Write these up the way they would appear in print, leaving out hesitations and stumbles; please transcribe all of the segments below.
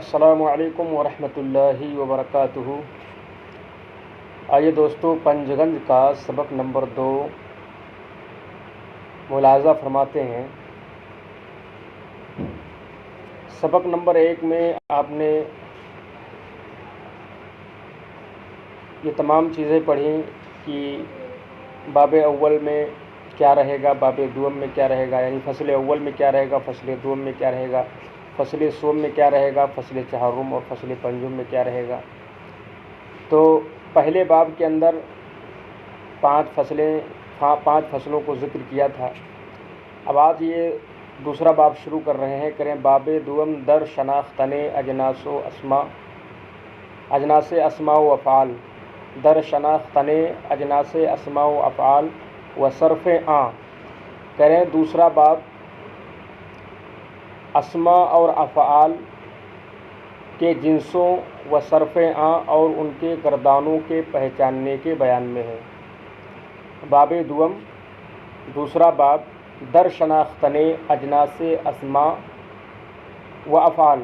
السلام علیکم ورحمۃ اللہ وبرکاتہ۔ آئیے دوستو، پنجگنج کا سبق نمبر 2 ملاحظہ فرماتے ہیں۔ سبق نمبر 1 میں آپ نے یہ تمام چیزیں پڑھی کہ باب اول میں کیا رہے گا، باب دوم میں کیا رہے گا، یعنی فصل اول میں کیا رہے گا، فصل دوم میں کیا رہے گا، فصل سوم میں کیا رہے گا، فصل چہارم اور فصل پنجم میں کیا رہے گا۔ تو پہلے باب کے اندر 5 فصلوں کو ذکر کیا تھا۔ اب آج یہ دوسرا باب شروع کر رہے ہیں، کریں باب دوم در شناختن اجناس اسماء و افعال، در شناختن اجناس اسماء و افعال و صرف آں، کریں دوسرا باب اسماء اور افعال کے جنسوں و صرف آں اور ان کے گردانوں کے پہچاننے کے بیان میں ہے۔ باب دوم دوسرا باب در شناختن اجناس اسماء و افعال،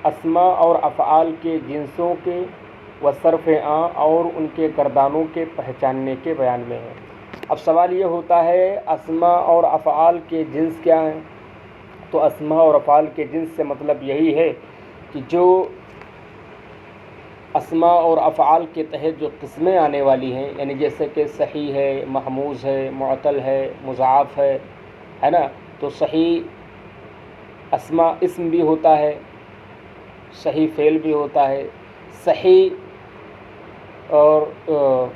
اسماء اور افعال کے جنسوں کے و صرف آں اور ان کے گردانوں کے پہچاننے کے بیان میں ہے۔ اب سوال یہ ہوتا ہے اسماء اور افعال کے جنس کیا ہیں؟ تو اسماء اور افعال کے جنس سے مطلب یہی ہے کہ جو اسماء اور افعال کے تحت جو قسمیں آنے والی ہیں، یعنی جیسے کہ صحیح ہے، محموز ہے، معطل ہے، مضاعف ہے نا، تو صحیح اسماء اسم بھی ہوتا ہے، صحیح فعل بھی ہوتا ہے، صحیح اور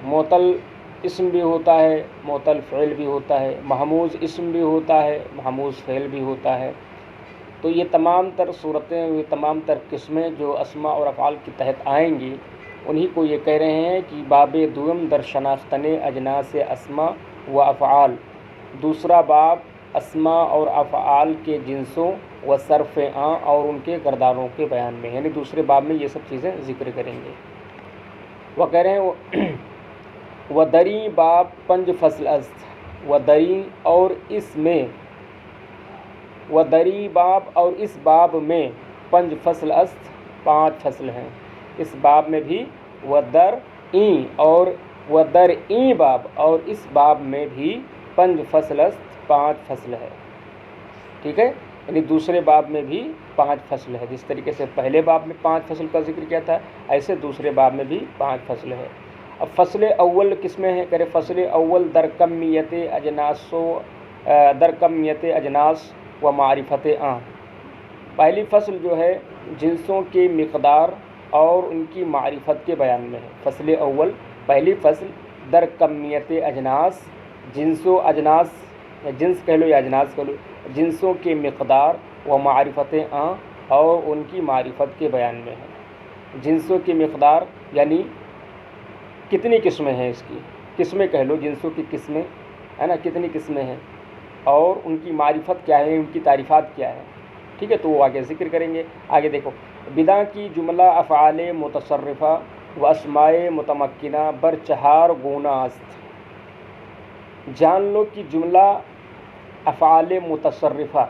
معطل اسم بھی ہوتا ہے، معطل فعل بھی ہوتا ہے، محموز اسم بھی ہوتا ہے، محموز فعل بھی ہوتا ہے۔ تو یہ تمام تر صورتیں، یہ تمام تر قسمیں جو اسماء اور افعال کے تحت آئیں گی، انہی کو یہ کہہ رہے ہیں کہ باب دوم در شناختن اجناس اسماء و افعال، دوسرا باب اسماء اور افعال کے جنسوں و صرف آں اور ان کے گردانوں کے بیان میں، یعنی دوسرے باب میں یہ سب چیزیں ذکر کریں گے۔ وہ کہہ رہے ہیں و دری باب 5 فصل است، و دری اور اس میں، و دری باب اور اس باب میں 5 فصل است، 5 فصل ہیں اس باب میں بھی، و در این اور و در این باب اور اس باب میں بھی 5 فصل است، 5 فصل ہے، ٹھیک ہے، یعنی دوسرے باب میں بھی 5 فصل ہے۔ جس طریقے سے پہلے باب میں 5 فصل کا ذکر کیا تھا، ایسے دوسرے باب میں بھی 5 فصل ہے۔ اب فصل اول کس میں ہے؟ کرے فصل اول در کمیت اجناس و معرفت آں، پہلی فصل جو ہے جنسوں کی مقدار اور ان کی معرفت کے بیان میں ہے۔ فصل اول پہلی فصل در کمیت اجناس، جنسوں اجناس، جنس کہہ لو یا اجناس کہہ لو، جنسوں کی مقدار و معرفت آں اور ان کی معرفت کے بیان میں ہے۔ جنسوں کی مقدار یعنی کتنی قسمیں ہیں، اس کی قسمیں کہہ لو، جنسوں کی قسمیں ہے نا، کتنی قسمیں ہیں اور ان کی معرفت کیا ہے، ان کی تعریفات کیا ہے، ٹھیک ہے، تو وہ آگے ذکر کریں گے۔ آگے دیکھو، بدا کی جملہ افعال متصرفہ و اسماء متمکنہ بر 4 گونہ است، جان لو کہ جملہ افعال متصرفہ،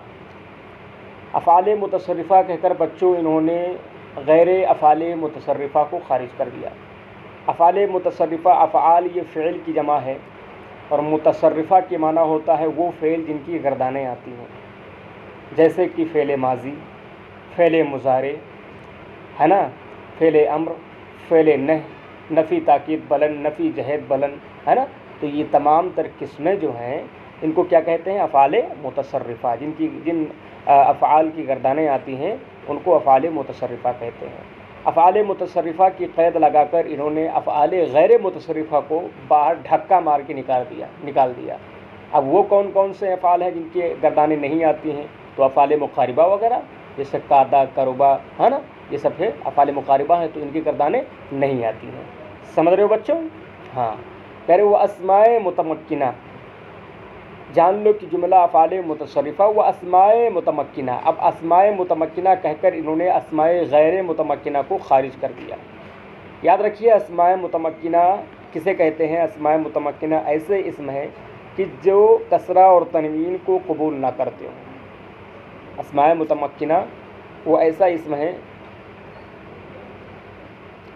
افعال متصرفہ کہہ کر بچوں انہوں نے غیر افعال متصرفہ کو خارج کر دیا۔ افعال متصرفہ، افعال یہ فعل کی جمع ہے اور متصرفہ کے معنی ہوتا ہے وہ فعل جن کی گردانیں آتی ہیں، جیسے کہ فعل ماضی، فعل مضارع ہے نا، فعل امر، فعل نہی، نفی تاکید بلند، نفی جہد بلند ہے نا۔ تو یہ تمام تر قسمیں جو ہیں ان کو کیا کہتے ہیں؟ افعال متصرفہ، جن افعال کی گردانیں آتی ہیں ان کو افعال متصرفہ کہتے ہیں۔ افعال متصرفہ کی قید لگا کر انہوں نے افعال غیر متصرفہ کو باہر دھکا مار کے نکال دیا۔ اب وہ کون کون سے افعال ہیں جن کی گردانیں نہیں آتی ہیں؟ تو افعال مقاربہ وغیرہ، جیسے قادا، قربا ہے نا، یہ سب ہے افعال مقاربہ ہیں، تو ان کی گردانیں نہیں آتی ہیں۔ سمجھ رہے ہو بچوں؟ ہاں، کہہ رہے وہ اسماء متمکنہ، جان لو کہ جملہ افعال متصرفہ و اسماء متمکنہ، اب اسماء متمکنہ کہہ کر انہوں نے اسماء غیر متمکنہ کو خارج کر دیا۔ یاد رکھیے اسماء متمکنہ کسے کہتے ہیں؟ اسماء متمکنہ ایسے اسم ہیں کہ جو کسرہ اور تنوین کو قبول نہ کرتے ہوں۔ اسماء متمکنہ وہ ایسا اسم ہے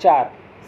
4,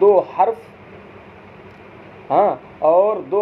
2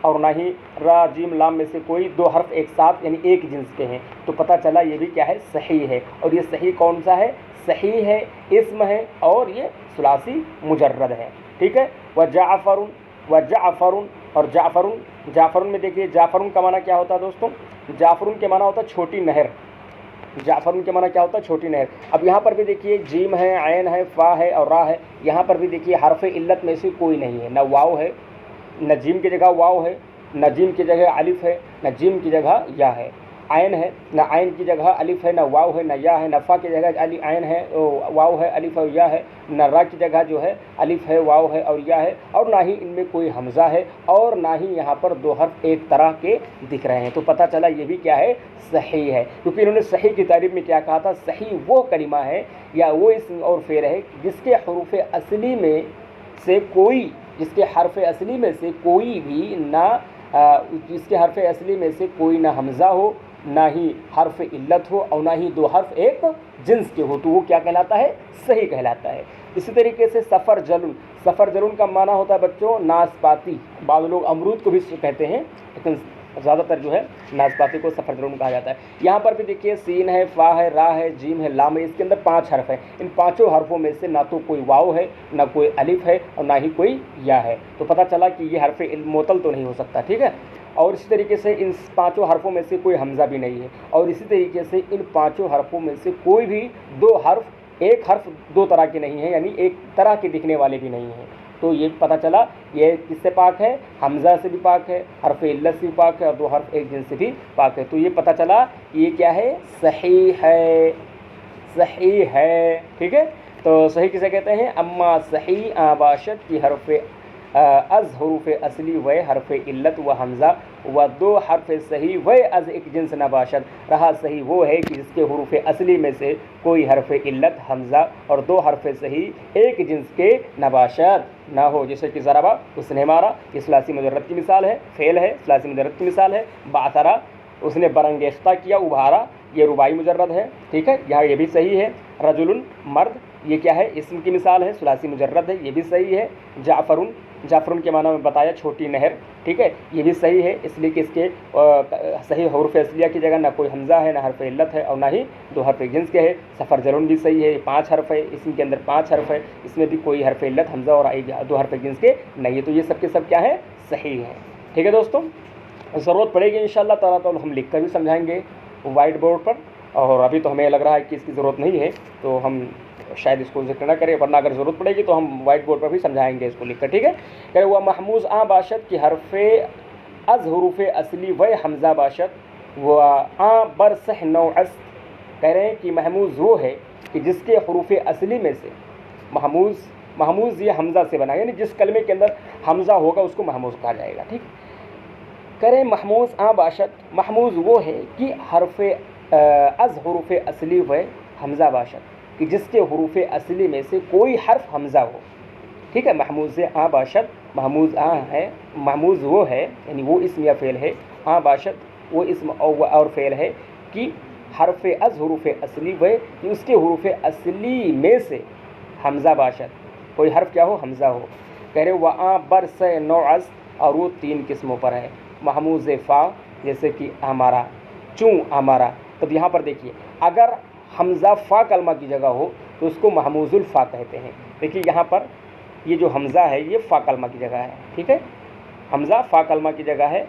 اور نہ ہی را جیم لام میں سے کوئی دو حرف ایک ساتھ یعنی ایک جنس کے ہیں، تو پتہ چلا یہ بھی کیا ہے، صحیح ہے۔ اور یہ صحیح کون سا ہے؟ صحیح ہے، اسم ہے اور یہ ثلاثی مجرد ہے، ٹھیک ہے۔ وجعفر، وجعفر، اور جعفر میں دیکھیے جعفر کا معنی کیا ہوتا ہے دوستوں؟ جعفر کے معنی ہوتا ہے چھوٹی نہر، جعفر کے معنی کیا ہوتا ہے؟ چھوٹی نہر۔ اب یہاں پر بھی دیکھیے جیم ہے، عین ہے، فا ہے اور را ہے، یہاں پر بھی دیکھیے حرف علت میں سے کوئی نہیں ہے، نہ واو ہے، نہ جیم کی جگہ واو ہے، نہ جیم کی جگہ الف ہے، نہ جیم کی جگہ یا ہے، عین ہے، نہ عین کی جگہ الف ہے، نہ واو ہے، نہ یا ہے، نہ فا کی جگہ عین ہے، واو ہے، الف ہے اور یا ہے، نہ را کی جگہ جو ہے الف ہے، واو ہے اور یا ہے، اور نہ ہی ان میں کوئی حمزہ ہے، اور نہ ہی یہاں پر دو حرف ایک طرح کے دکھ رہے ہیں، تو پتہ چلا یہ بھی کیا ہے، صحیح ہے۔ کیونکہ انہوں نے صحیح کی تعریف میں کیا کہا تھا؟ صحیح وہ کلمہ ہے یا وہ اسم اور فعل ہے جس کے حروف اصلی میں سے کوئی، جس کے حرف اصلی میں سے کوئی بھی نہ جس کے حرف اصلی میں سے کوئی نہ حمزہ ہو، نہ ہی حرف علت ہو، اور نہ ہی دو حرف ایک جنس کے ہو، تو وہ کیا کہلاتا ہے؟ صحیح کہلاتا ہے۔ اسی طریقے سے سفر جلن، سفر جلن کا معنی ہوتا ہے بچوں ناسپاتی، بعض لوگ امرود کو بھی کہتے ہیں لیکن زیادہ تر جو ہے ناسپاتی کو سفر جلن کہا جاتا ہے۔ یہاں پر بھی دیکھیے سین ہے، فا ہے، را ہے، جیم ہے، لام ہے، اس کے اندر 5 حرف ہیں، ان 5 حرفوں میں سے نہ تو کوئی واو ہے، نہ کوئی الف ہے اور نہ ہی کوئی یا ہے، تو پتہ چلا کہ یہ حرف معطل تو نہیں ہو سکتا، ٹھیک ہے۔ اور اسی طریقے سے ان 5 حرفوں میں سے کوئی حمزہ بھی نہیں ہے، اور اسی طریقے سے ان 5 حرفوں میں سے کوئی بھی دو حرف، ایک حرف دو طرح کے نہیں ہیں، یعنی ایک طرح کے دکھنے والے بھی نہیں ہیں، تو یہ پتہ چلا یہ کس سے پاک ہے؟ حمزہ سے بھی پاک ہے، حرف علت سے بھی پاک ہے، اور دو حرف ایک جنس سے بھی پاک ہے، تو یہ پتہ چلا یہ کیا ہے؟ صحیح ہے، صحیح ہے، ٹھیک ہے۔ تو صحیح کسے کہتے ہیں؟ اما صحیح آباشت کی حرف از حروف اصلی و حرف علت و حمزہ و دو حرف صحیح و از ایک جنس نباشت، رہا صحیح وہ ہے کہ جس کے حروف اصلی میں سے کوئی حرف علت حمزہ اور دو حرف صحیح ایک جنس کے نباشت نہ ہو، جیسے کہ ضربہ اس نے مارا، یہ ثلاثی مجرد کی مثال ہے، فعل ہے ثلاثی مجرد کی مثال ہے، بعثرا اس نے برانگیختہ کیا، ابھارا، یہ رباعی مجرد ہے، ٹھیک ہے، یہاں یہ بھی صحیح ہے۔ رجل مرد، یہ کیا ہے؟ اسم کی مثال ہے، ثلاثی مجرد ہے، یہ بھی صحیح ہے۔ جعفر، جعفر کے معنی میں بتایا چھوٹی نہر، ٹھیک ہے، یہ بھی صحیح ہے، اس لیے کہ اس کے صحیح حروف اصلیہ کی جگہ نہ کوئی حمزہ ہے، نہ حرف علت ہے اور نہ ہی دو حرف جنس کے ہے۔ سفر جلن بھی صحیح ہے، یہ 5 حرف ہے، اسم کے اندر 5 حرف ہے، اس میں بھی کوئی حرف علت حمزہ اور دو حرف جنس کے نہیں ہے، تو یہ سب کے سب کیا ہے؟ صحیح ہے، ٹھیک ہے دوستوں۔ ضرورت پڑے گی انشاءاللہ تعالیٰ تو ہم لکھ کر بھی سمجھائیں گے وائٹ بورڈ پر، اور ابھی تو ہمیں لگ رہا ہے کہ اس کی ضرورت نہیں ہے تو ہم شاید اس کو ذکر نہ کریں، ورنہ اگر ضرورت پڑے گی تو ہم وائٹ بورڈ پر بھی سمجھائیں گے اس کو لکھ کر، ٹھیک ہے۔ کہ وہ محموز باشد کی حرف از حروف اصلی و حمزہ باشد و برسح نوعس، کہہ رہے ہیں کہ محموز وہ ہے کہ جس کے حروف اصلی میں سے محموز یہ حمزہ سے بنا، یعنی جس کلمے کے اندر حمزہ ہوگا اس کو محموز کہا جائے گا، ٹھیک۔ کریں محموز باشد، محموز وہ ہے کہ حرف از حروف اصلی و حمزہ باشد، کہ جس کے حروف اصلی میں سے کوئی حرف حمزہ ہو، ٹھیک ہے۔ محموز باشد، محموز ہے، محموز وہ ہے یعنی وہ اسم یا فعل ہے، باشد وہ اسم اور فعل ہے کہ حرف از حروف اصلی و کہ اس کے حروف اصلی میں سے حمزہ باشد، کوئی حرف کیا ہو؟ حمزہ ہو۔ کہہ رہے و برس نوعز، اور وہ 3 قسموں پر ہے۔ محموز فا، جیسے کہ ہمارا چوں ہمارا، تو یہاں پر دیکھیے اگر حمزہ فا کلمہ کی جگہ ہو تو اس کو محموز الفا کہتے ہیں۔ دیکھیے یہاں پر یہ جو حمزہ ہے یہ فا کلمہ کی جگہ ہے، ٹھیک ہے، حمزہ فا کلمہ کی جگہ ہے،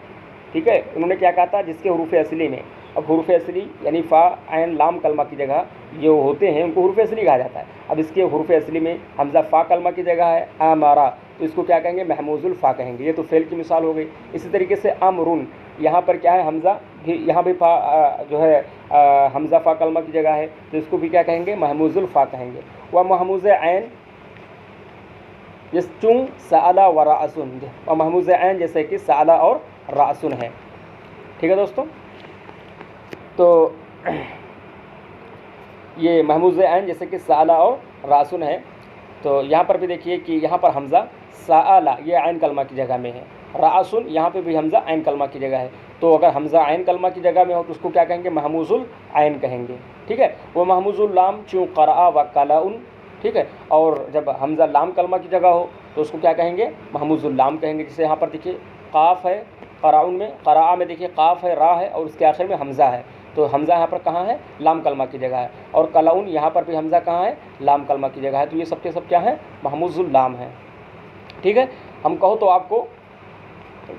ٹھیک ہے۔ انہوں نے کیا کہا تھا؟ جس کے حروف اصلی میں، اب حروف اصلی یعنی فا عین لام کلمہ کی جگہ جو ہوتے ہیں ان کو حروف اصلی کہا جاتا ہے۔ اب اس کے حروف اصلی میں حمزہ فا کلمہ کی جگہ ہے، امارا، تو اس کو کیا کہیں گے؟ محموز الفا کہیں گے، یہ تو فعل کی مثال ہو گئی۔ اسی طریقے سے امرن، یہاں پر کیا ہے؟ حمزہ بھی، یہاں بھی فا جو ہے حمزہ فا کلمہ کی جگہ ہے، تو اس کو بھی کیا کہیں گے؟ محموز الفا کہیں گے۔ وہ محموز عین، جس چوں سألہ و رأسن، اور محموز عین جیسے کہ سألہ اور رأسن ہے، ٹھیک ہے دوستوں۔ تو یہ محموز عین جیسے کہ سألہ اور رأسن ہے، تو یہاں پر بھی دیکھیے کہ یہاں پر حمزہ سألہ یہ عین کلمہ کی جگہ میں ہے، رأسن یہاں پہ بھی حمزہ عین کلمہ کی جگہ ہے، تو اگر حمزہ عین کلمہ کی جگہ میں ہو تو اس کو کیا کہیں گے؟ محموز العین کہیں گے، ٹھیک ہے۔ وہ محموز اللام چوں قرأ و قلعن، ٹھیک ہے. اور جب حمزہ لام کلمہ کی جگہ ہو تو اس کو کیا کہیں گے؟ محموز اللام کہیں گے. جسے یہاں پر دیکھیے قاف ہے قراء میں، قراء میں دیکھیے قاف ہے، را ہے، اور اس کے آخر میں حمزہ ہے. تو حمزہ یہاں پر کہاں ہے؟ لام کلمہ کی جگہ ہے. اور قلاؤن یہاں پر بھی حمزہ کہاں ہے؟ لام کلمہ کی جگہ ہے. تو یہ سب کے سب کیا ہے؟ محموز اللام ہے. ٹھیک ہے. ہم کہو تو آپ کو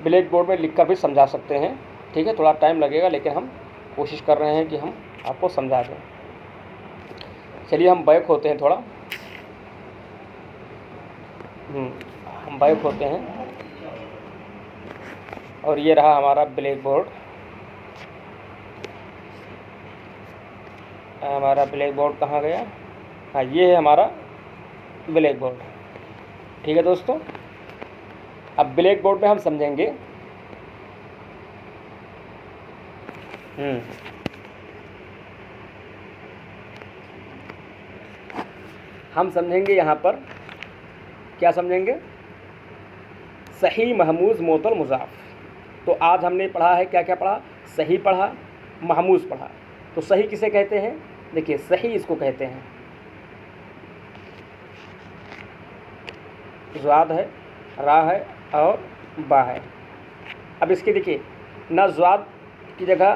بلیک بورڈ میں لکھ کر بھی سمجھا سکتے ہیں. ٹھیک ہے. تھوڑا ٹائم لگے گا لیکن ہم کوشش کر رہے ہیں کہ ہم آپ کو سمجھا دیں. چلیے ہم بیک ہوتے ہیں تھوڑا. ہم بیک ہوتے ہیں اور یہ رہا ہمارا بلیک بورڈ. ہمارا بلیک بورڈ کہاں گیا؟ ہاں یہ ہے ہمارا بلیک بورڈ. ٹھیک ہے دوستوں. اب بلیک بورڈ میں ہم سمجھیں گے یہاں پر کیا سمجھیں گے؟ صحیح، محموز، معطل، مضاف. تو آج ہم نے پڑھا ہے کیا کیا پڑھا؟ صحیح پڑھا، محموز پڑھا. تو صحیح کسے کہتے ہیں؟ دیکھیے صحیح اس کو کہتے ہیں، زواد ہے، را ہے اور با ہے. اب اس کے دیکھیے نہ زواد کی جگہ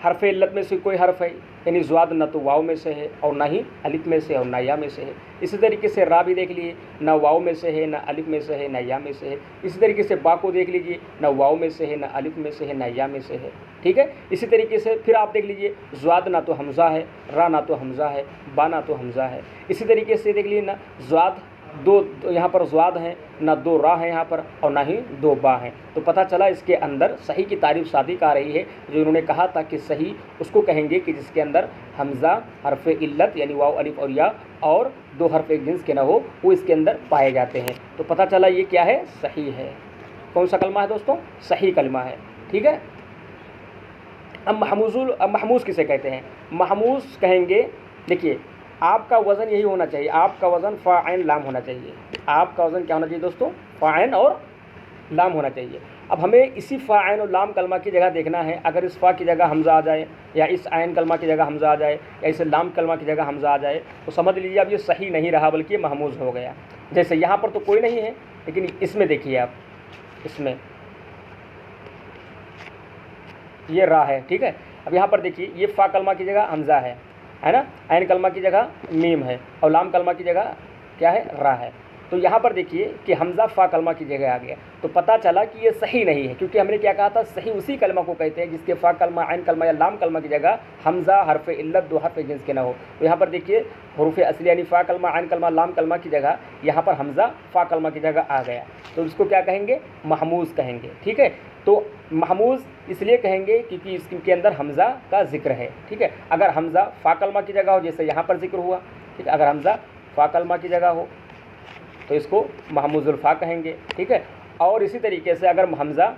حرف علت میں سے کوئی حرف ہے، یعنی زواد نہ تو واو میں سے ہے اور نہ ہی الف میں سے اور نہ یا میں سے ہے. اسی طریقے سے را بھی دیکھ لیجیے، نہ واو میں سے ہے، نہ الف میں سے ہے، نہ یا میں سے ہے. اسی طریقے سے با کو دیکھ لیجیے، نہ واو میں سے ہے، نہ الف میں سے ہے، نہ یا میں سے ہے. ٹھیک ہے. اسی طریقے سے پھر آپ دیکھ لیجیے زواد نہ تو حمزہ ہے، را نہ تو حمزہ ہے، با نہ تو حمزہ ہے. اسی طریقے سے دیکھ لیجیے نہ زواد دو یہاں پر زواد ہیں، نہ دو را ہیں یہاں پر اور نہ ہی دو با ہیں. تو پتہ چلا اس کے اندر صحیح کی تعریف صادق آ رہی ہے. جو انہوں نے کہا تھا کہ صحیح اس کو کہیں گے کہ جس کے اندر حمزہ، حرف علت یعنی واو، الف اور یا اور دو حرف ایک جنس کے نہ ہو، وہ اس کے اندر پائے جاتے ہیں. تو پتہ چلا یہ کیا ہے؟ صحیح ہے. کون سا کلمہ ہے دوستوں؟ صحیح کلمہ ہے. ٹھیک ہے. اب محموز کسے کہتے ہیں؟ محموز کہیں گے، دیکھیے آپ کا وزن یہی ہونا چاہیے، آپ کا وزن فا عین لام ہونا چاہیے. آپ کا وزن کیا ہونا چاہیے دوستوں؟ فا عین اور لام ہونا چاہیے. اب ہمیں اسی فا عین اور لام کلمہ کی جگہ دیکھنا ہے. اگر اس فا کی جگہ حمزہ آ جائے یا اس عین کلمہ کی جگہ حمزہ آ جائے یا اس لام کلمہ کی جگہ حمزہ آ جائے تو سمجھ لیجیے اب یہ صحیح نہیں رہا بلکہ یہ محموز ہو گیا. جیسے یہاں پر تو کوئی نہیں ہے لیکن اس میں دیکھیے آپ، اس میں یہ را ہے. ٹھیک ہے. اب یہاں پر دیکھیے یہ فا کلمہ کی جگہ حمزہ ہے نا، عین کلمہ کی جگہ میم ہے اور لام کلمہ کی جگہ کیا ہے؟ را ہے. تو یہاں پر دیکھیے کہ حمزہ فا کلمہ کی جگہ آ گیا. تو پتہ چلا کہ یہ صحیح نہیں ہے، کیونکہ ہم نے کیا کہا تھا؟ صحیح اسی کلمہ کو کہتے ہیں جس کے فا کلمہ، عین کلمہ یا لام کلمہ کی جگہ حمزہ، حرف علت، دو حرف جنس کے نہ ہو. تو یہاں پر دیکھیے حروف اصلی یعنی فا کلمہ، عین کلمہ، لام کلمہ کی جگہ یہاں پر حمزہ فا کلمہ کی جگہ آ گیا. تو اس کو کیا کہیں گے؟ محموز کہیں گے. ٹھیک ہے. تو محموز اس لیے کہیں گے کیونکہ اس کے اندر حمزہ کا ذکر ہے. ٹھیک ہے. اگر حمزہ فا کلمہ کی جگہ ہو جیسے یہاں پر ذکر ہوا، ٹھیک ہے، اگر حمزہ فا کلمہ کی جگہ ہو تو اس کو محموز الفا کہیں گے. ٹھیک ہے. اور اسی طریقے سے اگر حمزہ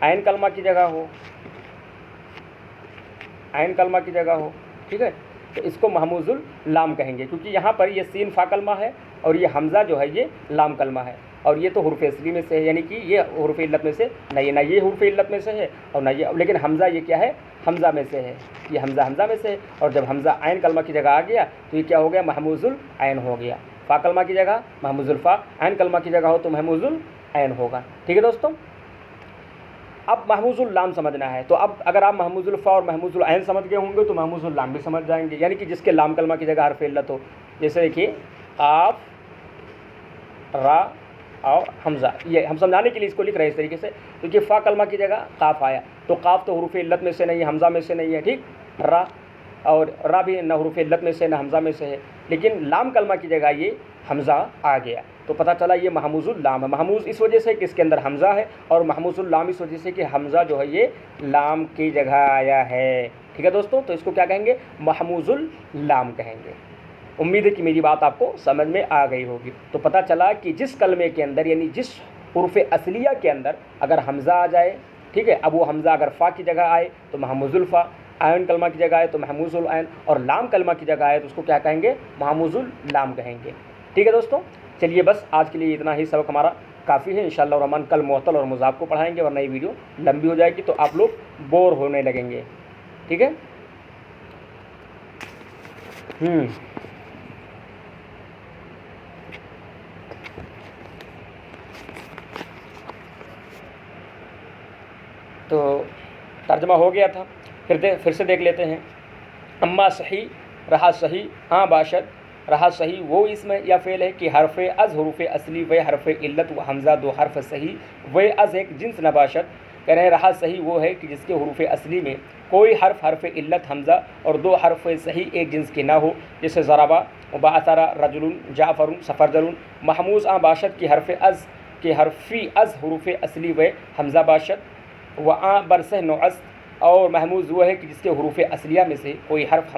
عین کلمہ کی جگہ ہو، عین کلمہ کی جگہ ہو، ٹھیک ہے، تو اس کو محموز اللام کہیں گے، کیونکہ یہاں پر یہ سین فا کلمہ ہے اور یہ حمزہ جو ہے یہ لام کلمہ ہے. اور یہ تو حروف اصلی میں سے ہے، یعنی کہ یہ حروف علت میں سے نہیں ہے، نہ یہ حروف علت میں سے ہے اور نہ یہ، لیکن حمزہ یہ کیا ہے؟ حمزہ میں سے ہے. یہ حمزہ میں سے ہے. اور جب حمزہ عین کلمہ کی جگہ آ گیا تو یہ کیا ہو گیا؟ محموز العین ہو گیا. فا کلمہ کی جگہ محموز الفا، عین کلمہ کی جگہ ہو تو محموز العین ہوگا. ٹھیک ہے دوستوں. اب محموز اللام سمجھنا ہے. تو اب اگر آپ محموز الفا اور محموز العین سمجھ گئے ہوں گے تو محموز اللام بھی سمجھ جائیں گے، یعنی کہ جس کے لام کلمہ کی جگہ حرف علت ہو. جیسے دیکھیے قاف، را اور حمزہ. یہ ہم سمجھانے کے لیے اس کو لکھ رہے ہیں اس طریقے سے، کیونکہ فا کلمہ کی جگہ قاف آیا تو قاف تو حروف علت میں سے نہیں ہے، حمزہ میں سے نہیں ہے. ٹھیک. را اور را بھی نہ حروف علت میں سے نہ حمزہ میں سے ہے، لیکن لام کلمہ کی جگہ یہ حمزہ آ گیا. تو پتہ چلا یہ محموز اللام ہے. محموز اس وجہ سے کہ اس کے اندر حمزہ ہے، اور محموز اللام اس وجہ سے کہ حمزہ جو ہے یہ لام کی جگہ آیا ہے. ٹھیک ہے دوستوں. تو اس کو کیا کہیں گے؟ محموز اللام کہیں گے. امید ہے کہ میری بات آپ کو سمجھ میں آ گئی ہوگی. تو پتہ چلا کہ جس کلمے کے اندر یعنی جس حروف اصلیہ کے اندر اگر حمزہ آ جائے، ٹھیک ہے، اب وہ حمزہ اگر فا کی جگہ آئے تو محموز الفا، عین کلمہ کی جگہ آئے تو محموز العین، اور لام کلمہ کی جگہ آئے تو اس کو کیا کہیں گے؟ محموز اللام کہیں گے. ٹھیک ہے دوستوں. چلیے بس آج کے لیے اتنا ہی سبق ہمارا کافی ہے. انشاءاللہ الرحمن کل معطل اور مضاف کو پڑھائیں گے، ورنہ یہ ویڈیو لمبی ہو جائے گی تو آپ لوگ بور ہونے لگیں گے. ٹھیک ہے. تو ترجمہ ہو گیا تھا، پھر سے دیکھ لیتے ہیں. اما صحیح رہا صحیح باشد رہا صحیح وہ اسم یا فعل ہے کہ حرف از حروف اصلی و حرف علت و حمزہ دو حرف صحیح و از ایک جنس نباشد. کہہ رہے ہیں رہا صحیح وہ ہے کہ جس کے حروف اصلی میں کوئی حرف علت حمزہ اور دو حرف صحیح ایک جنس کے نہ ہو، جیسے ضربہ بعثر رجل جعفر سفرجل. محموز باشد کی حرفی از حروف اصلی و حمزہ باشد. و برسہ نعس اور محموز وہ ہے کہ جس کے حروف اصلیہ میں سے کوئی حرف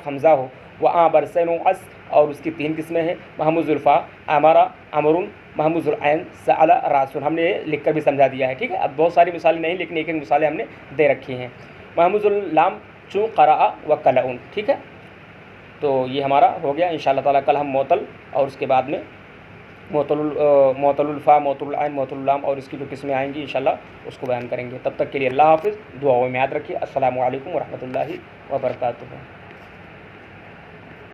حمزہ ہو. و برسہ نعس اور اس کی 3 قسمیں ہیں. محموز الفا امارا امرن، محموز العین سأل راسن. ہم نے لکھ کر بھی سمجھا دیا ہے، ٹھیک ہے. اب بہت ساری مثالیں نہیں لیکن ایک مثالیں ہم نے دے رکھی ہیں. محموز اللام چوں قرأ و قلعن، ٹھیک ہے. تو یہ ہمارا ہو گیا. انشاءاللہ تعالیٰ کل ہم معطل اور اس کے بعد میں معطل الفا، معطل العین، معطل اللام اور اس کی جو قسمیں آئیں گی انشاءاللہ اس کو بیان کریں گے. تب تک کے لیے اللہ حافظ. دعاؤں میں یاد رکھیے. السلام علیکم ورحمۃ اللہ وبرکاتہ.